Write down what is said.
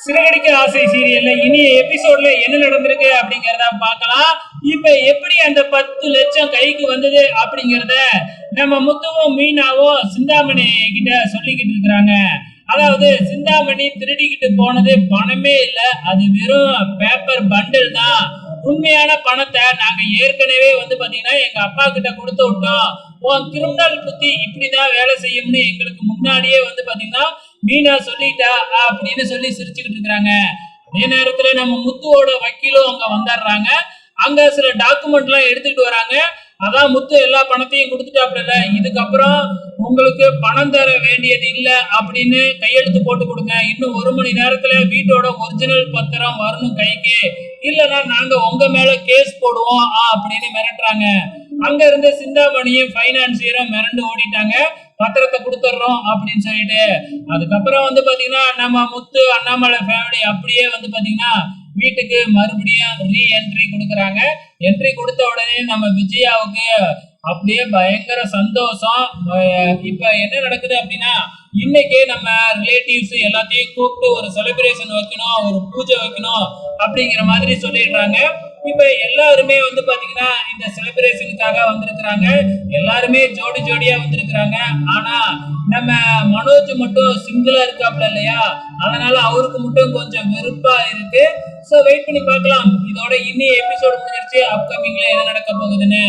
சிறகடிக்க ஆசை சீரியல்ல இனி எபிசோட்ல என்ன நடந்திருக்கு அப்படிங்கறத பார்க்கலாம். இப்ப எப்படி அந்த 10 லட்சம் கைக்கு வந்தது அப்படிங்கறத நம்ம முத்துவும் மீனாவும் சிந்தாமணி கிட்ட சொல்லிக்கிட்டு இருக்கிறாங்க. அதாவது சிந்தாமணி திருடிக்கிட்டு போனது பணமே இல்ல, அது வெறும் பேப்பர் பண்டில் தான். உண்மையான பணத்தை நாங்க ஏற்கனவே பாத்தீங்கன்னா எங்க அப்பா கிட்ட கொடுத்து விட்டோம். உன் கிரிமினல் புத்தி இப்படிதான் வேலை செய்யும்னு எங்களுக்கு முன்னாடியே பாத்தீங்கன்னா மீனா சொல்லிட்டா அப்படின்னு சொல்லி சிரிச்சுக்கிட்டு இருக்கிறாங்க. அதே நேரத்துல நம்ம முத்துவோட வக்கீலும் அங்க வந்துடுறாங்க. அங்க சில டாக்குமெண்ட் எல்லாம் எடுத்துட்டு வராங்க. அதான் முத்து எல்லா பணத்தையும் கொடுத்துட்டாப்ல, இதுக்கப்புறம் உங்களுக்கு பணம் தர வேண்டியது இல்ல அப்படின்னு கையெழுத்து போட்டு கொடுங்க. இன்னும் 1 மணி நேரத்துல வீட்டோட ஒரிஜினல் பத்திரம் வரணும் கைக்கு, இல்லைன்னா நாங்க உங்க மேல கேஸ் போடுவோம் அப்படின்னு மிரட்டுறாங்க. அங்க இருந்த சிந்தாமணியும் பைனான்சியரும் மிரண்டு ஓடிட்டாங்க. பத்திரத்தை கொடுத்துட்றோம் அப்படின்னு சொல்லிட்டு. அதுக்கப்புறம் பாத்தீங்கன்னா நம்ம முத்து அண்ணாமலை ஃபேமிலி அப்படியே பாத்தீங்கன்னா வீட்டுக்கு மறுபடியும் ரீ என்ட்ரி கொடுக்குறாங்க. என்ட்ரி கொடுத்த உடனே நம்ம விஜயாவுக்கு அப்படியே பயங்கர சந்தோஷம். இப்ப என்ன நடக்குது அப்படின்னா, இன்னைக்கே நம்ம ரிலேட்டிவ்ஸ் எல்லாத்தையும் கூப்பிட்டு ஒரு செலிப்ரேஷன் வைக்கணும், ஒரு பூஜை வைக்கணும் அப்படிங்கிற மாதிரி சொல்லிடுறாங்க. இப்ப எல்லாருமே பாத்தீங்கன்னா இந்த செலிப்ரேஷனுக்காக வந்திருக்கிறாங்க. எல்லாருமே ஜோடி ஜோடியா வந்திருக்கிறாங்க. ஆனா நம்ம மனோஜ் மட்டும் சிங்கிளா இருக்காப்ல இல்லையா, அதனால அவருக்கு மட்டும் கொஞ்சம் வெறுப்பா இருக்கு. சோ வெயிட் பண்ணி பார்க்கலாம். இதோட இன்னி எபிசோட் முடிஞ்சிருச்சு. அப்கமிங்ல என்ன நடக்க போகுதுன்னு.